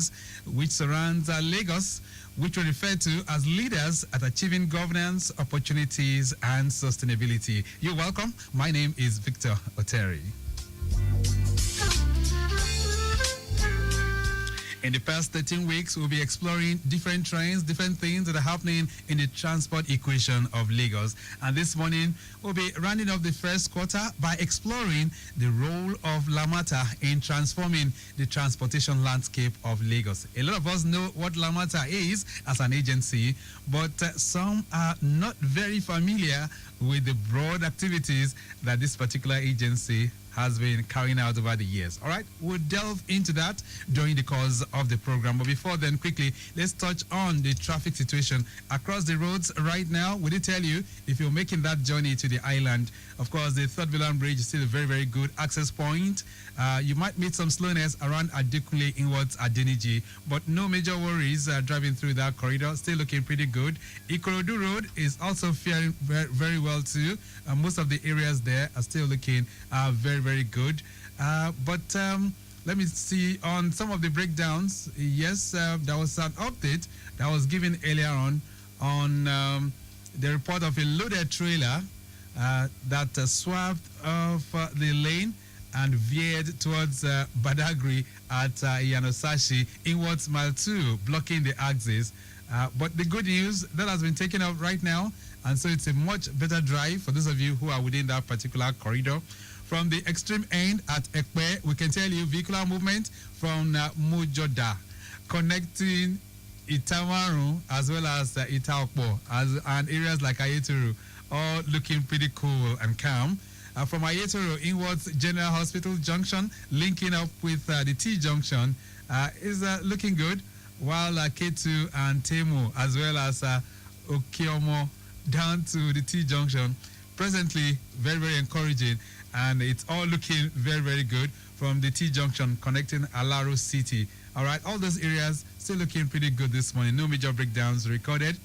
activities which surrounds Lagos, which we refer to as leaders at achieving governance, opportunities, and sustainability. You're welcome. My name is Victor Oteri. In the past 13 weeks, we'll be exploring different trends, different things that are happening in the transport equation of Lagos. And this morning, we'll be rounding off the first quarter by exploring the role of Lamata in transforming the transportation landscape of Lagos. A lot of us know what Lamata is as an agency, but some are not very familiar with the broad activities that this particular agency has been carrying out over the years. All right, we'll delve into that during the course of the program. But before then, quickly, let's touch on the traffic situation across the roads right now. We did tell you, if you're making that journey to the island, of course, the Third Villan Bridge is still a very, very good access point. You might meet some slowness around Adekunle inwards Adeniji, but no major worries driving through that corridor. Still looking pretty good. Ikorodu Road is also faring very, very well too. Most of the areas there are still looking very, very good. But let me see on some of the breakdowns. Yes, there was an update that was given earlier on the report of a loaded trailer that swerved off the lane and veered towards Badagry at Yanosashi inwards mile 2, blocking the axis. But the good news, that has been taken up right now, and so it's a much better drive for those of you who are within that particular corridor. From the extreme end at Ekpe, we can tell you vehicular movement from Mujoda, connecting Itamaru as well as Itaokpo and areas like Ayetoro, all looking pretty cool and calm. From Ayetoro inwards General Hospital Junction, linking up with the T Junction, is looking good, while K2 and Temu, as well as Okiomo down to the T Junction, presently very, very encouraging, and it's all looking very, very good from the T Junction connecting Alaro City. All right, all those areas still looking pretty good this morning. No major breakdowns recorded.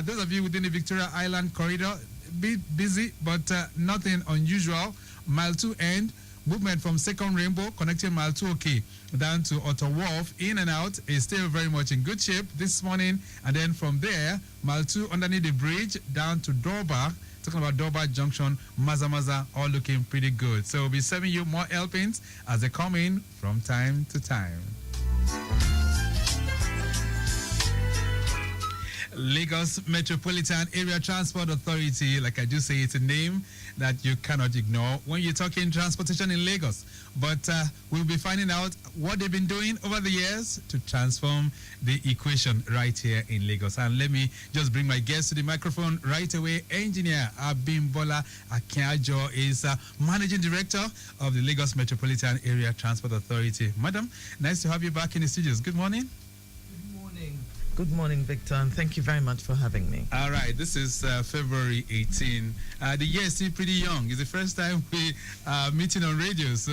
Those of you within the Victoria Island corridor, bit busy, but nothing unusual. Mile 2 end, movement from Second Rainbow connecting Mile 2 OK down to Otter Wharf, in and out, is still very much in good shape this morning. And then from there, Mile 2 underneath the bridge down to Dorba, talking about Dorba Junction, Maza, all looking pretty good. So we'll be serving you more helpings as they come in from time to time. Lagos Metropolitan Area Transport Authority, like I do say, it's a name that you cannot ignore when you're talking transportation in Lagos. But we'll be finding out what they've been doing over the years to transform the equation right here in Lagos. And let me just bring my guest to the microphone right away. Engineer Abimbola Akinjo is Managing Director of the Lagos Metropolitan Area Transport Authority. Madam, nice to have you back in the studios. Good morning. Good morning, Victor, and thank you very much for having me. All right, this is February 18. The year is still pretty young. It's the first time we are meeting on radio, so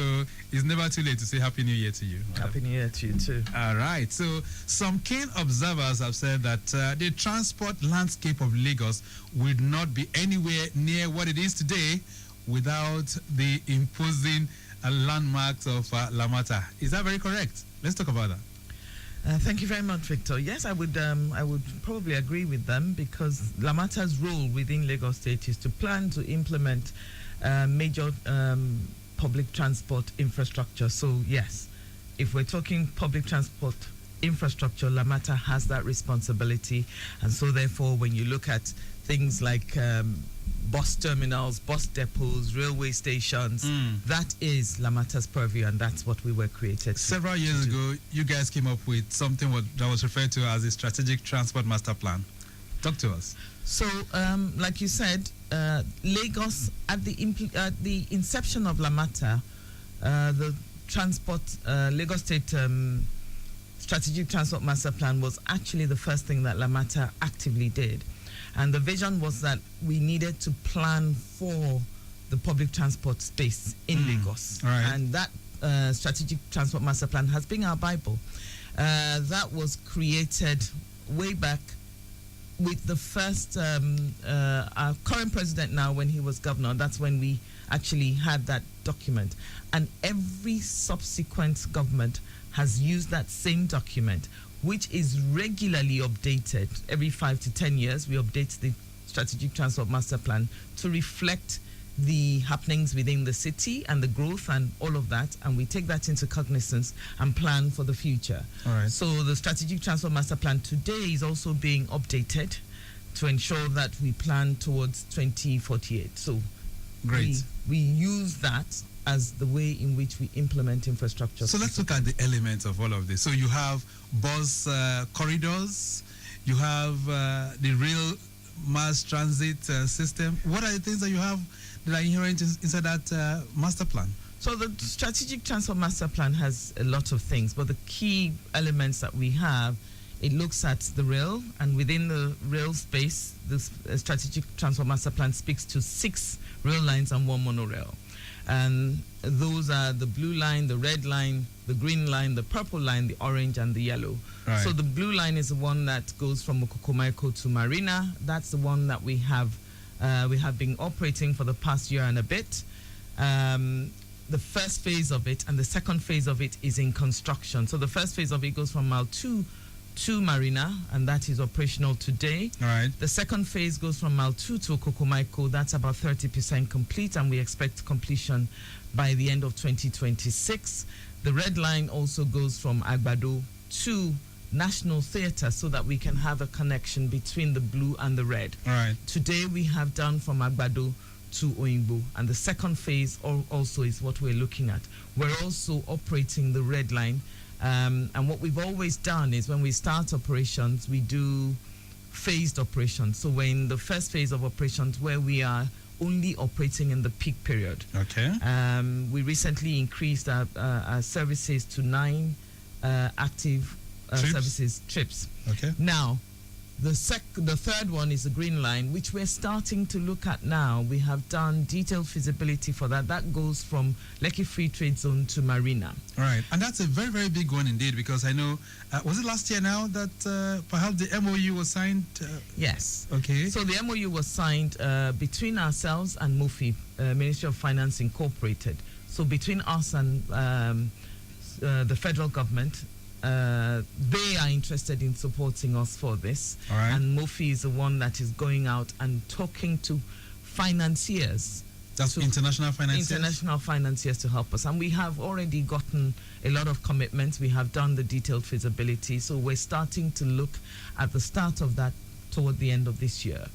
it's never too late to say Happy New Year to you. Happy New Year to you, too. All right, so some keen observers have said that the transport landscape of Lagos would not be anywhere near what it is today without the imposing landmarks of Lamata. Is that very correct? Let's talk about that. Thank you very much, Victor. Yes, I would probably agree with them, because Lamata's role within Lagos State is to plan to implement major public transport infrastructure. So yes, if we're talking public transport infrastructure, Lamata has that responsibility. And so therefore, when you look at things like bus terminals, bus depots, railway stations, that is Lamata's purview, and that's what we were created Several years ago, you guys came up with something that was referred to as a strategic transport master plan. Talk to us. So, like you said, Lagos, at the inception of Lamata, the Lagos State Strategic Transport Master Plan was actually the first thing that Lamata actively did. And the vision was that we needed to plan for the public transport space in Lagos. Right. And that Strategic Transport Master Plan has been our Bible. That was created way back with the first, our current president now, when he was governor. That's when we actually had that document. And every subsequent government has used that same document, which is regularly updated. Every 5 to 10 years, we update the Strategic Transport Master Plan to reflect the happenings within the city and the growth and all of that, and we take that into cognizance and plan for the future. All right. So the Strategic Transport Master Plan today is also being updated to ensure that we plan towards 2048. So great. We use that as the way in which we implement infrastructure. So let's look at the elements of all of this. So you have bus corridors, you have the rail mass transit system. What are the things that you have that are inherent inside that master plan? So the Strategic Transport Master Plan has a lot of things, but the key elements that we have, it looks at the rail, and within the rail space, this Strategic Transport Master Plan speaks to 6 rail lines and 1 monorail. And those are the blue line, the red line, the green line, the purple line, the orange, and the yellow. Right. So the blue line is the one that goes from Okokomaiko to Marina. That's the one that we have been operating for the past year and a bit. The first phase of it and the second phase of it is in construction. So the first phase of it goes from Mile 2 to Marina, and that is operational today. All right. The second phase goes from Mile 2 to Okokomaiko. That's about 30% complete, and we expect completion by the end of 2026. The red line also goes from Agbado to National Theatre so that we can have a connection between the blue and the red. All right. Today we have done from Agbado to Oimbo, and the second phase also is what we're looking at. We're also operating the red line, and what we've always done is when we start operations, we do phased operations. So we're in the first phase of operations where we are only operating in the peak period. Okay. We recently increased our services to 9 active services trips. Okay. Now, the third one is the green line, which we're starting to look at now. We have done detailed feasibility for that. That goes from Lekki Free Trade Zone to Marina. All right. And that's a very, very big one indeed, because I know, was it last year now that perhaps the MOU was signed? Yes. Okay. So the MOU was signed between ourselves and MOFI, Ministry of Finance Incorporated. So between us and the federal government, they are interested in supporting us for this. All right. And MOFI is the one that is going out and talking to financiers. That's international financiers? International financiers to help us. And we have already gotten a lot of commitments. We have done the detailed feasibility. So we're starting to look at the start of that toward the end of this year.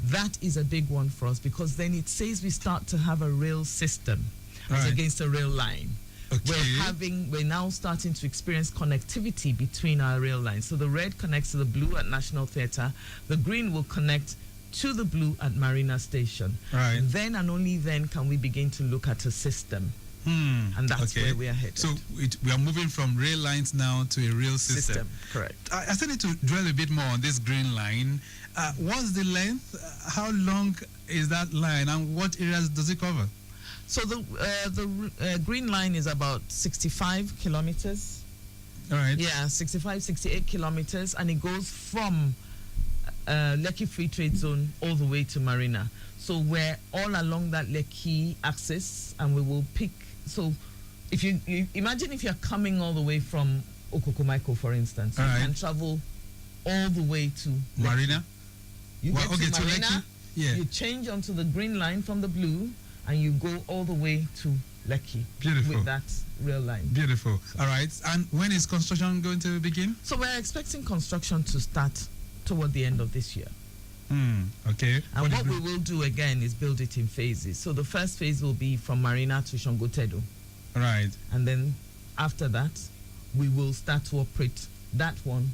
That is a big one for us, because then it says we start to have a rail system as against a rail line. Okay. We're now starting to experience connectivity between our rail lines. So the red connects to the blue at National Theatre. The green will connect to the blue at Marina Station. Right. Then and only then can we begin to look at a system. And that's where we are headed. So we are moving from rail lines now to a rail system. Correct. I still need to dwell a bit more on this green line. What's the length? How long is that line, and what areas does it cover? So the green line is about 65 kilometers. All right. Yeah, 65, 68 kilometers, and it goes from Lekki Free Trade Zone all the way to Marina. So we're all along that Lekki axis, and we will pick. So if you imagine if you're coming all the way from Okokomaiko, for instance, you can travel all the way to Marina. You get to Marina, Lekki? Yeah. You change onto the green line from the blue, and you go all the way to Lekki. Beautiful. With that rail line. Beautiful. All right. And when is construction going to begin? So we're expecting construction to start toward the end of this year. Okay. And what we will do again is build it in phases. So the first phase will be from Marina to Shongotedo. Right. And then after that, we will start to operate that one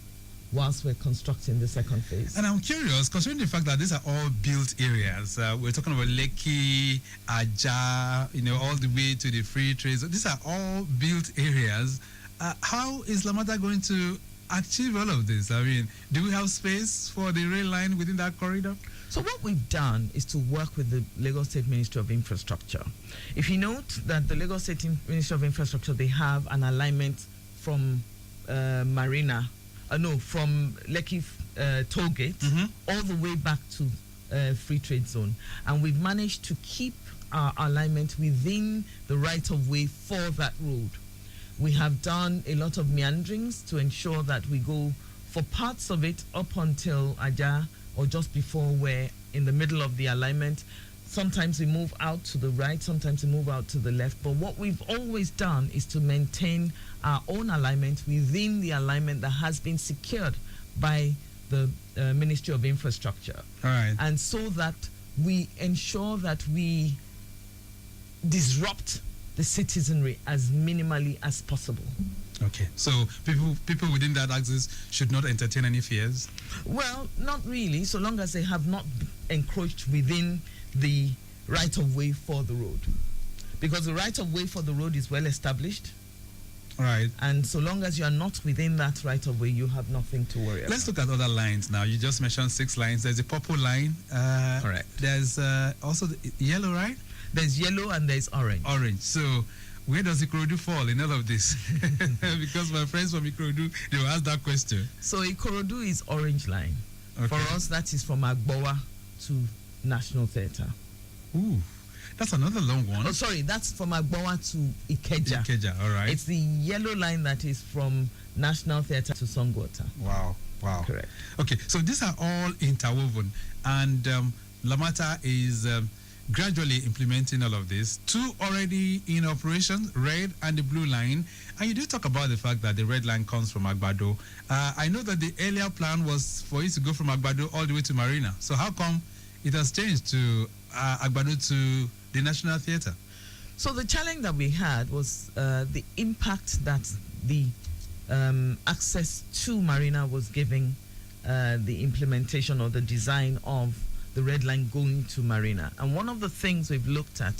whilst we're constructing the second phase. And I'm curious, considering the fact that these are all built areas, we're talking about Lekki, Aja, all the way to the free trade. So these are all built areas. How is Lamata going to achieve all of this? I mean, do we have space for the rail line within that corridor? So what we've done is to work with the Lagos State Ministry of Infrastructure. If you note that the Lagos State Ministry of Infrastructure, they have an alignment from from Lekki toll gate all the way back to Free Trade Zone. And we've managed to keep our alignment within the right-of-way for that road. We have done a lot of meanderings to ensure that we go for parts of it up until Aja or just before we're in the middle of the alignment. Sometimes we move out to the right, sometimes we move out to the left. But what we've always done is to maintain our own alignment within the alignment that has been secured by the Ministry of Infrastructure. All right. And so that we ensure that we disrupt the citizenry as minimally as possible. Okay, so people within that axis should not entertain any fears? Well, not really, so long as they have not encroached within the right-of-way for the road. Because the right-of-way for the road is well established. Right. And so long as you are not within that right-of-way, you have nothing to worry about. Let's look at other lines now. You just mentioned 6 lines. There's a purple line. Correct. There's also the yellow, right? There's yellow and there's orange. Orange. So where does Ikorodu fall in all of this? Because my friends from Ikorodu, they will ask that question. So Ikorodu is orange line. Okay. For us, that is from Agbowa to National Theatre. Ooh, that's another long one. Oh, sorry, that's from Agbowa to Ikeja. Ikeja, all right. It's the yellow line that is from National Theatre to Songwater. Wow. Correct. Okay, so these are all interwoven, and Lamata is gradually implementing all of this. 2 already in operation, red and the blue line. And you do talk about the fact that the red line comes from Agbado. I know that the earlier plan was for it to go from Agbado all the way to Marina. So how come it has changed to Agbado to the National Theatre? So the challenge that we had was the impact that the access to Marina was giving the implementation or the design of the red line going to Marina. And one of the things we've looked at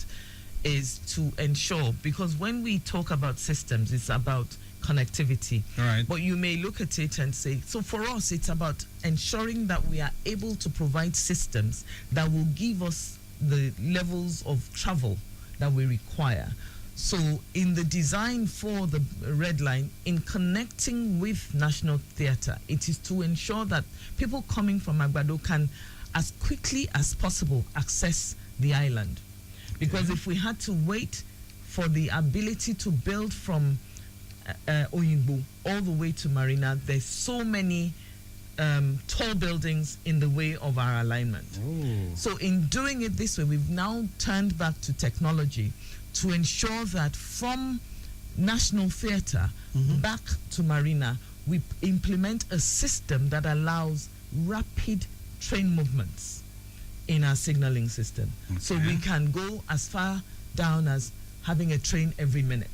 is to ensure, because when we talk about systems, it's about connectivity. All right. But you may look at it and say, so for us, it's about ensuring that we are able to provide systems that will give us the levels of travel that we require. So in the design for the red line, in connecting with National Theatre, it is to ensure that people coming from Agbado can, as quickly as possible, access the island. Because if we had to wait for the ability to build from Oyingbo all the way to Marina, there's so many tall buildings in the way of our alignment. Ooh. So in doing it this way, we've now turned back to technology to ensure that from National Theatre back to Marina, we implement a system that allows rapid train movements in our signaling system. Okay. So we can go as far down as having a train every minute.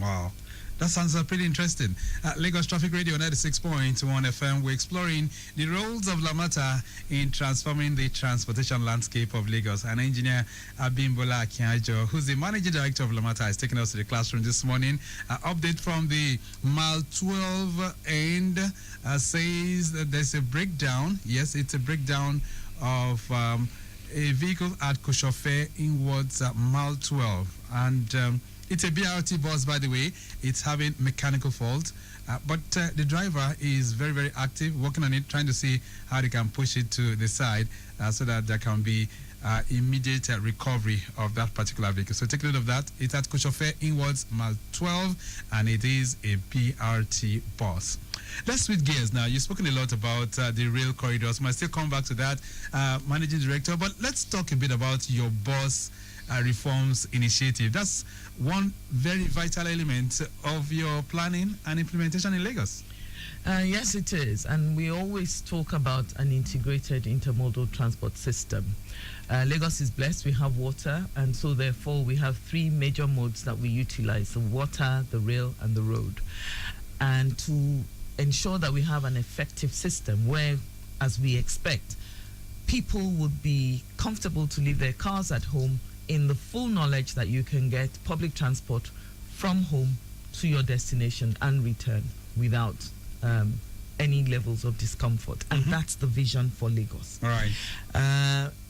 Wow. That sounds pretty interesting. Lagos Traffic Radio 96.1 FM, we're exploring the roles of Lamata in transforming the transportation landscape of Lagos. And engineer Abimbola Akiajo, who's the managing director of Lamata, is taking us to the classroom this morning. Update from the Mile 12 end says that there's a breakdown. Yes, it's a breakdown of a vehicle at Koshofe inwards Mile 12. And it's a BRT bus, by the way. It's having mechanical fault. But the driver is very, very active, working on it, trying to see how they can push it to the side so that there can be immediate recovery of that particular vehicle. So take note of that. It's at Koshofe inwards Mile 12, and it is a BRT bus. Let's switch gears now. You've spoken a lot about the rail corridors. Might still come back to that, Managing Director. But let's talk a bit about your bus reforms initiative. That's one very vital element of your planning and implementation in Lagos. Yes, it is. And we always talk about an integrated intermodal transport system. Lagos is blessed. We have water. And so therefore we have 3 major modes that we utilize: the water, the rail, and the road. And to ensure that we have an effective system where, as we expect, people would be comfortable to leave their cars at home in the full knowledge that you can get public transport from home to your destination and return without any levels of discomfort. And that's the vision for Lagos. All right.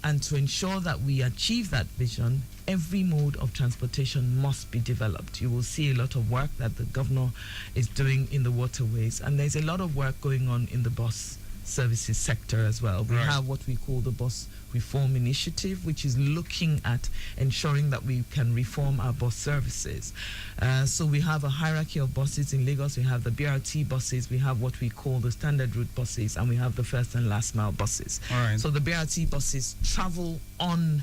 And to ensure that we achieve that vision, every mode of transportation must be developed. You will see a lot of work that the governor is doing in the waterways, and there's a lot of work going on in the bus services sector as well. We have what we call the Bus Reform Initiative, which is looking at ensuring that we can reform our bus services. So we have a hierarchy of buses in Lagos. We have the BRT buses, we have what we call the standard route buses, and we have the first and last mile buses. So the BRT buses travel on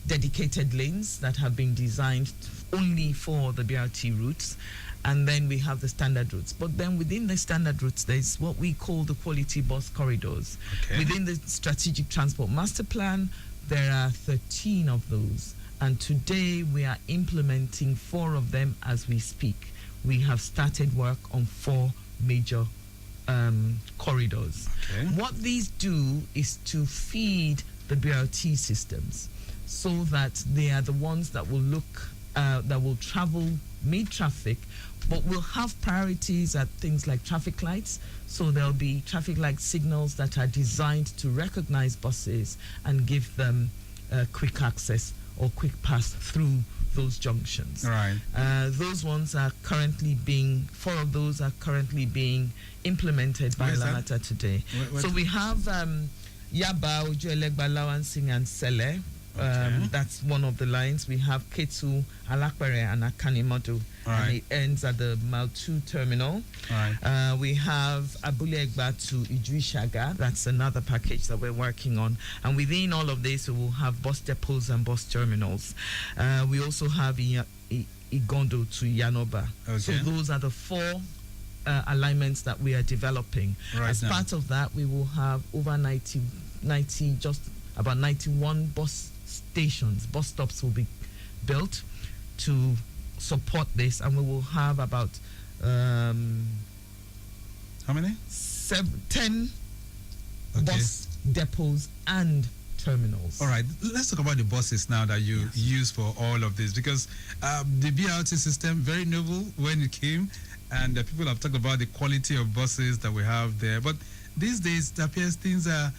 dedicated lanes that have been designed only for the BRT routes. And then we have the standard routes. But then within the standard routes, there's what we call the quality bus corridors. Within the Strategic Transport Master Plan, there are 13 of those. And today we are implementing 4 of them as we speak. We have started work on 4 major corridors. What these do is to feed the BRT systems so that they are the ones that will that will travel mid-traffic, but we'll have priorities at things like traffic lights. So there'll be traffic light signals that are designed to recognize buses and give them quick access or quick pass through those junctions. Those ones are currently 4 of those are currently being implemented by Lamata today. So we have Yaba, Ojuelegba, Lawansing, and Sele. That's one of the lines. We have Ketu, Alakwere, and Akanimodu, and it ends at the Mile 2 terminal. We have Abulegba to Ijuishaga. That's another package that we're working on. And within all of this, we will have bus depots and bus terminals. We also have Igondo to Yanoba. So those are the 4 alignments that we are developing. As part of that, we will have over 90, just about 91 bus stations, bus stops will be built to support this, and we will have about how many? 10 bus depots and terminals. All right, let's talk about the buses now that you use for all of this, because the BRT system, very novel when it came, and people have talked about the quality of buses that we have there, but these days it appears things are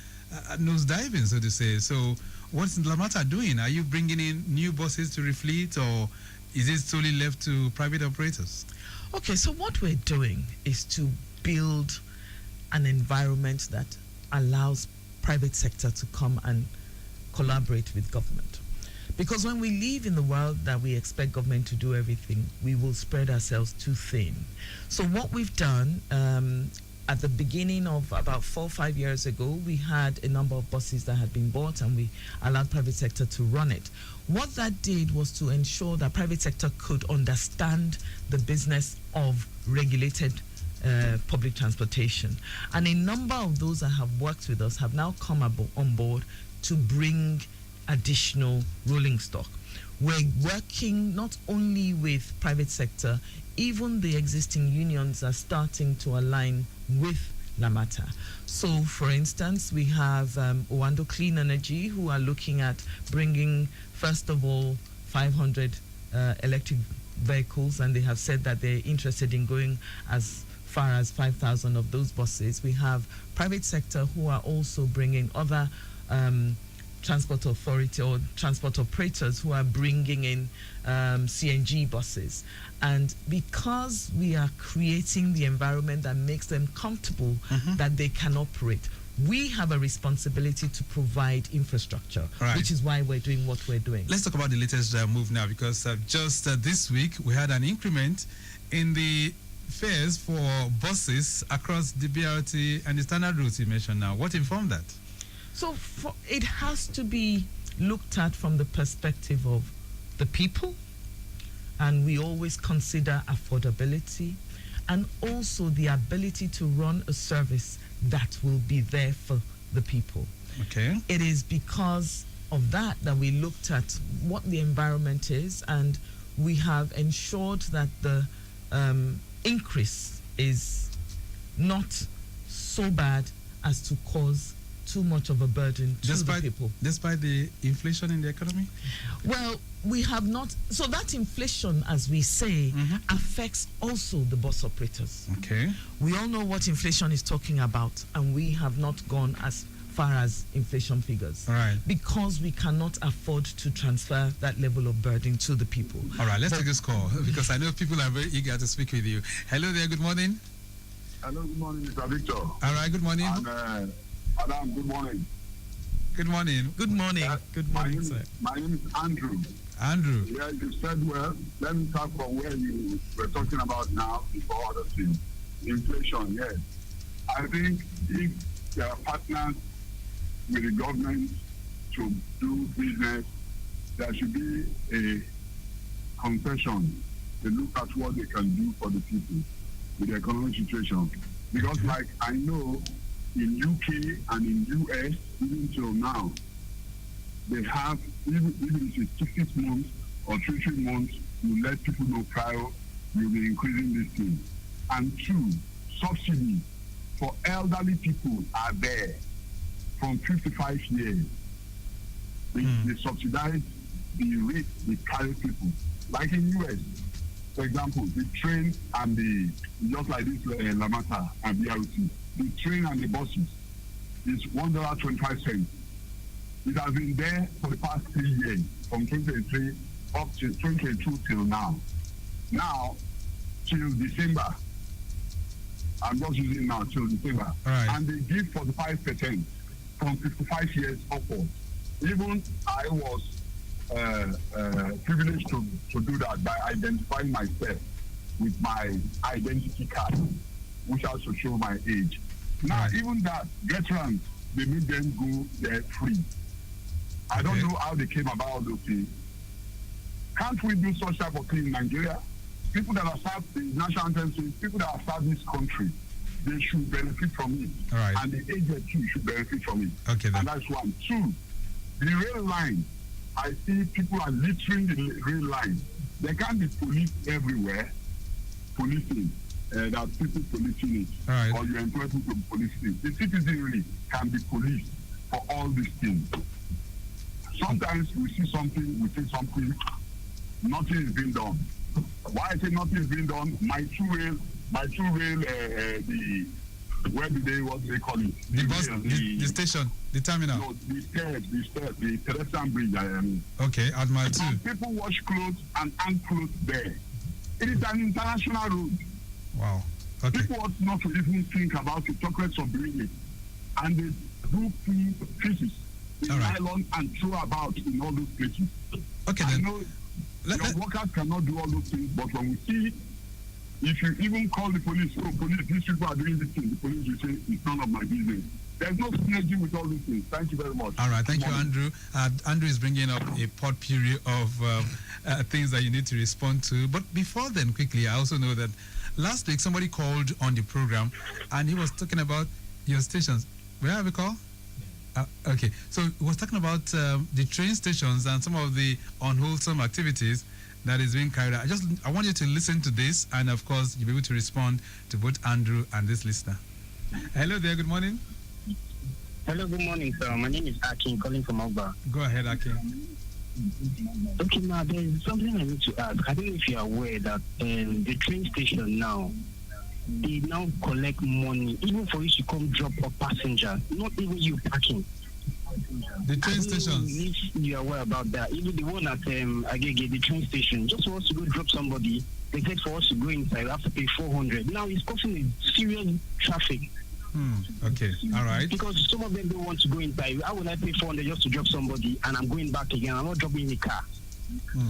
nosediving, so to say. So what's Lamata doing? Are you bringing in new buses to refleet, or is it solely left to private operators? Okay, so what we're doing is to build an environment that allows private sector to come and collaborate with government. Because when we live in the world that we expect government to do everything, we will spread ourselves too thin. So what we've done, at the beginning of about 4 or 5 years ago, we had a number of buses that had been bought, and we allowed private sector to run it. What that did was to ensure that private sector could understand the business of regulated public transportation. And a number of those that have worked with us have now come on board to bring additional rolling stock. We're working not only with private sector, even the existing unions are starting to align with Lamata. So, for instance, we have Owando Clean Energy, who are looking at bringing, first of all, 500 electric vehicles, and they have said that they're interested in going as far as 5,000 of those buses. We have private sector who are also bringing other transport authority or transport operators who are bringing in CNG buses. And because we are creating the environment that makes them comfortable that they can operate, we have a responsibility to provide infrastructure, which is why we're doing what we're doing. Let's talk about the latest move now, because just this week we had an increment in the fares for buses across the BRT and the standard routes you mentioned now. What informed that? So it has to be looked at from the perspective of the people, and we always consider affordability and also the ability to run a service that will be there for the people. It is because of that that we looked at what the environment is, and we have ensured that the increase is not so bad as to cause too much of a burden to the people. Despite the inflation in the economy? Well, we have not. So that inflation, as we say, affects also the bus operators. We all know what inflation is talking about, and we have not gone as far as inflation figures. Because we cannot afford to transfer that level of burden to the people. All right, let's take this call, because I know people are very eager to speak with you. Hello there, good morning. Hello, good morning, Mr. Victor. All right, good morning. And, Madam, good morning. Good morning. Good morning. Good morning, sir. My name is Andrew. Andrew. Yeah, you said well. Let me start from where you were talking about now before other things. Inflation, yes. I think if there are partners with the government to do business, there should be a concession to look at what they can do for the people with the economic situation. Because like I know in UK and in US, even till now, they have, even if it's 6 months or 3 months, you let people know prior, you'll be increasing this thing. And 2, subsidy for elderly people are there from 55 years. They subsidize the rate they carry people. Like in US, for example, the train and the, just like this Lamata and BRT, the train and the buses is $1.25. It has been there for the past 3 years, from 2023 up to 2022 till now. Now, till December, I'm just using now till December, right. And they give 45% from 55 years upwards. Even I was privileged to do that by identifying myself with my identity card, which also show my age. Now, right. Even that, veterans, they make them go there free. I don't know how they came about those things. Can't we do such type of thing in Nigeria? People that have served the national anthem says people that have served this country, they should benefit from it. All right. And the agent too should benefit from it. Okay, then. And that's 1. 2, the rail line. I see people are littering the rail line. There can't be police everywhere policing. That people policing it. All right. Or you employ people policing it. The citizenry can be policed for all these things. Sometimes we see something, we say something, nothing is being done. Why I say nothing is being done? My two rail, where do they, what do they call it? The bus, the station, the terminal. No, the stairs, the pedestrian bridge. Okay, at mile 2. People wash clothes and hang clothes there. It is an international road. Wow. Okay. People ought not to even think about it, chocolates of doing it. And they do pieces in nylon and throw about in all those places. Okay, I then. know your workers cannot do all those things, but when we see, if you even call the police, oh, police, these people are doing this thing, the police will say, it's none of my business. There's no synergy with all these things. Thank you very much. All right, thank you, Andrew. Andrew is bringing up a potpourri of things that you need to respond to. But before then, quickly, I also know that last week somebody called on the program and he was talking about your stations. Where have we called? Okay, so he was talking about the train stations and some of the unwholesome activities that is being carried out. I want you to listen to this, and of course, you'll be able to respond to both Andrew and this listener. Hello there, good morning. Hello, good morning, sir. My name is Akin, calling from Alba. Go ahead, Akin. Okay, now there's something I need to ask. I don't know if you're aware that the train station now, they now collect money, even for you to come drop a passenger, not even you parking. The train stations. You're aware about that. Even the one at Agege, the train station, just for us to go drop somebody, they said for us to go inside, we have to pay 400. Now it's causing a serious traffic. Okay, all right. Because some of them don't want to go inside. How would I pay 400 just to drop somebody and I'm going back again? I'm not dropping in the car.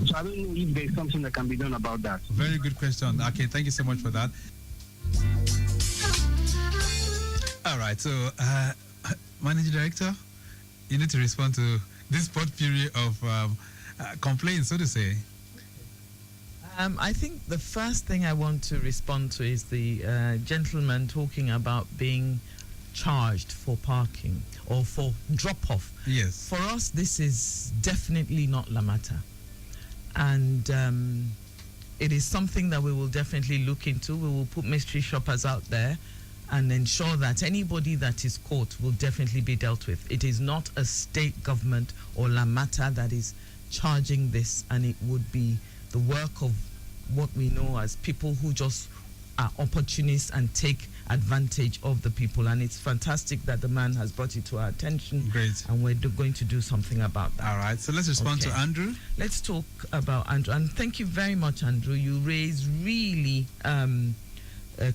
So I don't know if there's something that can be done about that. Very good question. Okay, thank you so much for that. All right, so Managing Director, you need to respond to this potpourri of complaints, so to say. I think the first thing I want to respond to is the gentleman talking about being charged for parking or for drop-off. Yes. For us, this is definitely not Lamata. And it is something that we will definitely look into. We will put mystery shoppers out there and ensure that anybody that is caught will definitely be dealt with. It is not a state government or Lamata that is charging this, and it would be the work of what we know as people who just are opportunists and take advantage of the people. And it's fantastic that the man has brought it to our attention. Great. And we're going to do something about that. All right, so let's respond to Andrew. Let's talk about Andrew. And thank you very much, Andrew. You raised really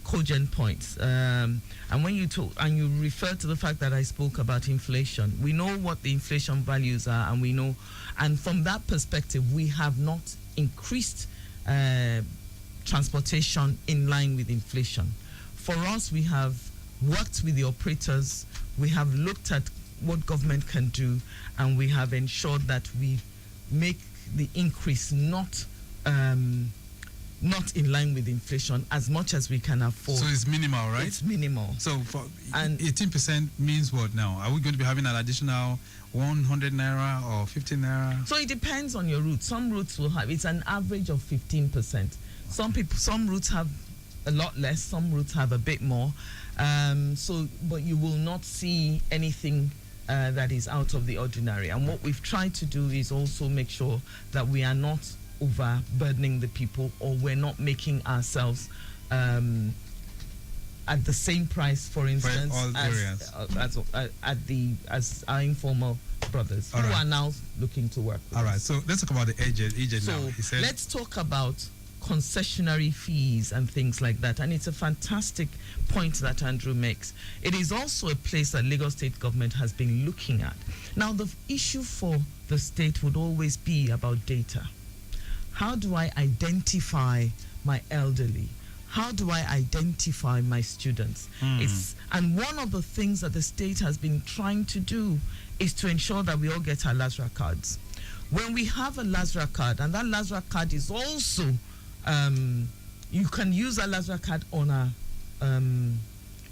cogent points. And when you talk and you refer to the fact that I spoke about inflation, we know what the inflation values are, and we know, and from that perspective, we have not increased transportation in line with inflation. For us, we have worked with the operators, we have looked at what government can do, and we have ensured that we make the increase not in line with inflation as much as we can afford. So it's minimal, right? It's minimal. So for And 18% means what now? Are we going to be having an additional 100 naira or 15 naira? So it depends on your route. Some routes will have, it's an average of 15%. Some routes have a lot less, some routes have a bit more. But you will not see anything that is out of the ordinary. And what we've tried to do is also make sure that we are not overburdening the people, or we're not making ourselves at the same price, for instance, as our informal brothers who are now looking to work with All right, us. so let's talk about the agent So now. He said, let's talk about concessionary fees and things like that. And it's a fantastic point that Andrew makes. It is also a place that Lagos State government has been looking at. Now, the issue for the state would always be about data. How do I identify my elderly? How do I identify my students? And one of the things that the state has been trying to do is to ensure that we all get our LASRA cards. When we have a LASRA card, and that LASRA card is also, you can use a LASRA card on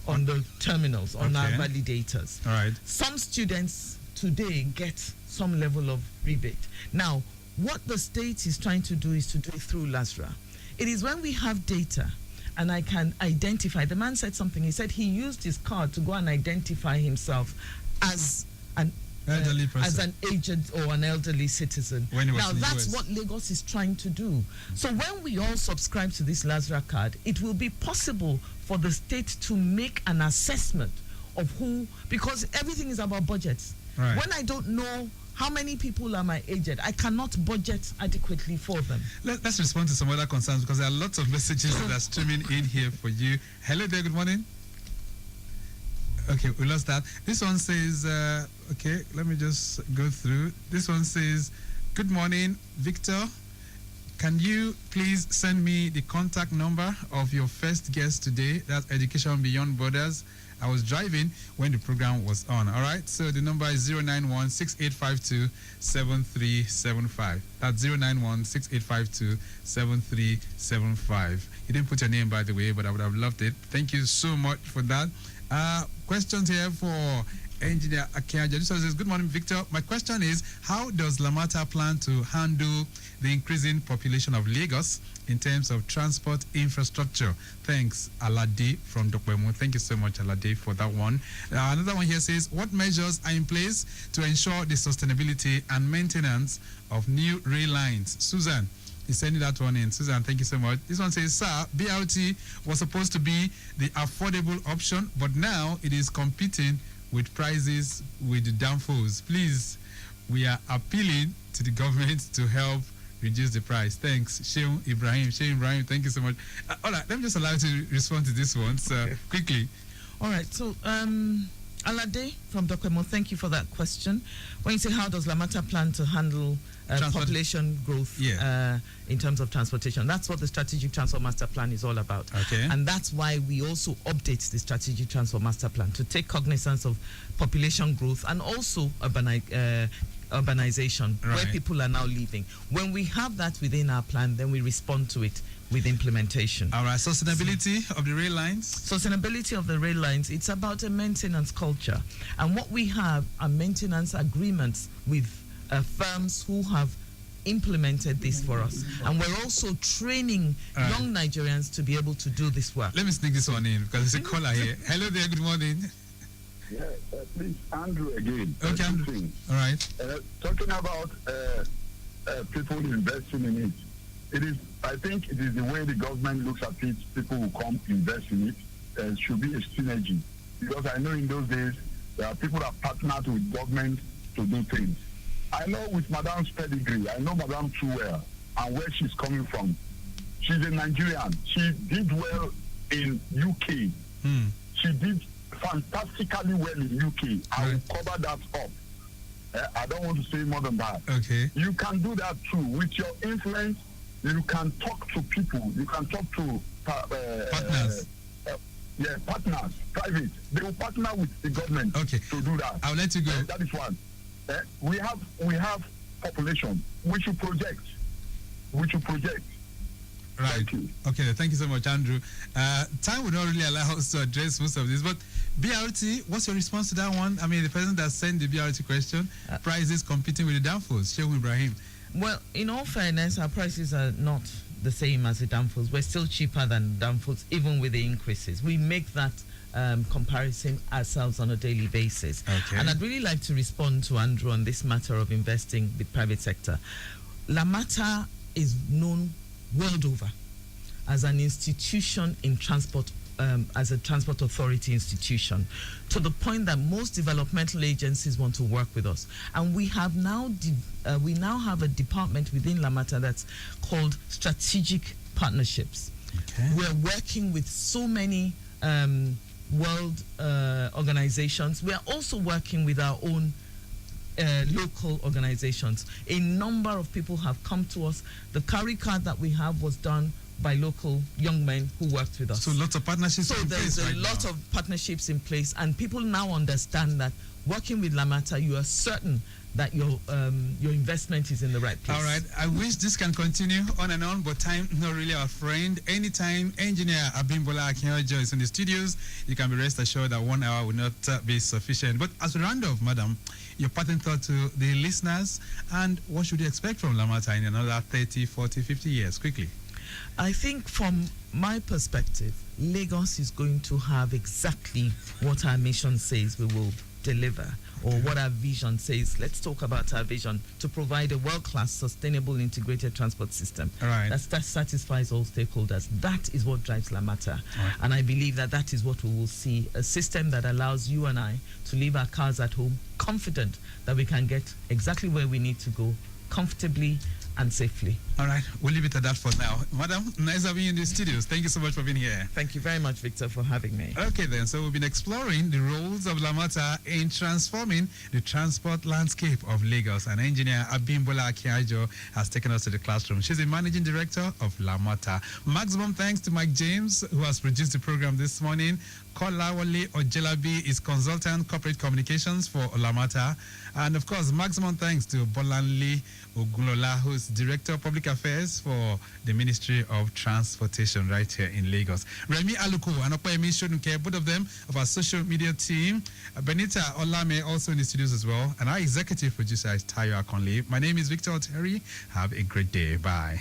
the terminals, on our validators. all right. Some students today get some level of rebate. Now, what the state is trying to do is to do it through LASRA. It is when we have data and I can identify. The man said something. He said he used his card to go and identify himself as an Elderly person. as an aged or an elderly citizen. When he was Now, in the that's US. what Lagos is trying to do. So when we all subscribe to this LASRA card, it will be possible for the state to make an assessment of who, because everything is about budgets. Right. When I don't know how many people are my aged, I cannot budget adequately for them. Let's respond to some other concerns, because there are lots of messages that are streaming in here for you. Hello there, good morning. Okay, we lost that. This one says, okay, let me just go through. This one says, good morning, Victor. Can you please send me the contact number of your first guest today? That's Education Beyond Borders. I was driving when the program was on. All right, so the number is 091-6852-7375. That's 091-6852-7375. You didn't put your name, by the way, but I would have loved it. Thank you so much for that. Questions here for Engineer Akiaja. This one says, good morning, Victor. My question is, how does Lamata plan to handle the increasing population of Lagos in terms of transport infrastructure? Thanks, Alade from Dokwemo. Thank you so much, Alade, for that one. Another one here says, what measures are in place to ensure the sustainability and maintenance of new rail lines? Susan is sending that one in. Susan, thank you so much. This one says, sir, BRT was supposed to be the affordable option, but now it is competing with prices with the downfalls. Please, we are appealing to the government to help reduce the price. Thanks, Sheikh Ibrahim. Sheikh Ibrahim, thank you so much. All right, let me just allow you to respond to this one quickly. All right, so Alade from Dokwemo, thank you for that question. When you say how does Lamata plan to handle population growth in terms of transportation, that's what the Strategic Transport Master Plan is all about. Okay. And that's why we also update the Strategic Transport Master Plan to take cognizance of population growth and also urbanization, where people are now living. When we have that within our plan, then we respond to it with implementation. All right, sustainability of the rail lines? Sustainability of the rail lines, it's about a maintenance culture. And what we have are maintenance agreements with firms who have implemented this for us. And we're also training young Nigerians to be able to do this work. Let me sneak this one in, because there's a caller here. Hello there, good morning. Yeah, please, Andrew again. Okay, Andrew. All right. Talking about people investing in it, it is. I think it is the way the government looks at it. People who come invest in it. There should be a synergy, because I know in those days there are people that partnered with government to do things. I know with Madam's pedigree. I know Madam too well and where she's coming from. She's a Nigerian. She did well in UK. She did fantastically well in UK. I will cover that up. I don't want to say more than that. Okay. You can do that too. With your influence, you can talk to people. You can talk to partners. Partners, private. They will partner with the government to do that. I'll let you go. That is one. We have population. We should project. Right. Thank you. Okay, thank you so much, Andrew. Time would not really allow us to address most of this, but BRT, what's your response to that one? I mean, the person that sent the BRT question, prices competing with the Danfos, Shehu Ibrahim. Well, in all fairness, our prices are not the same as the Danfos. We're still cheaper than Danfos, even with the increases. We make that comparison ourselves on a daily basis. Okay. And I'd really like to respond to Andrew on this matter of investing with private sector. Lamata is known world over as an institution in transport, as a transport authority institution, to the point that most developmental agencies want to work with us. And we have now we now have a department within Lamata that's called strategic partnerships. Okay. We're working with so many world organizations. We are also working with our own local organizations. A number of people have come to us. The carry card that we have was done by local young men who worked with us. So lots of partnerships. So there's a lot of partnerships in place, and people now understand that working with Lamata, you are certain that your investment is in the right place. All right. I wish this can continue on and on, but time not really our friend. Anytime engineer Abimbola Akinyojo is in the studios, you can be rest assured that 1 hour will not be sufficient. But as we round off, madam, your parting thought to the listeners, and what should you expect from Lamata in another 30, 40, 50 years? Quickly. I think from my perspective, Lagos is going to have exactly what our mission says we will deliver, or what our vision says. Let's talk about our vision: to provide a world-class, sustainable, integrated transport system that satisfies all stakeholders. That is what drives Lamata. And I believe that that is what we will see, a system that allows you and I to leave our cars at home, confident that we can get exactly where we need to go, comfortably and safely. All right, we'll leave it at that for now. Madam, nice having you in the studios. Thank you so much for being here. Thank you very much, Victor, for having me. Okay then, so we've been exploring the roles of Lamata in transforming the transport landscape of Lagos. And engineer Abimbola Akinyojo has taken us to the classroom. She's the managing director of Lamata. Maximum thanks to Mike James, who has produced the program this morning. Kolawole Ojelabi is consultant corporate communications for Lamata. And of course, maximum thanks to Bolanle Ogunlola, who's director of public affairs for the Ministry of Transportation right here in Lagos. Remy Aluko and Opayemi Shodunke, both of them of our social media team. Benita Olame also in the studios as well. And our executive producer is Tayo Akonle. My name is Victor Oteri. Have a great day. Bye.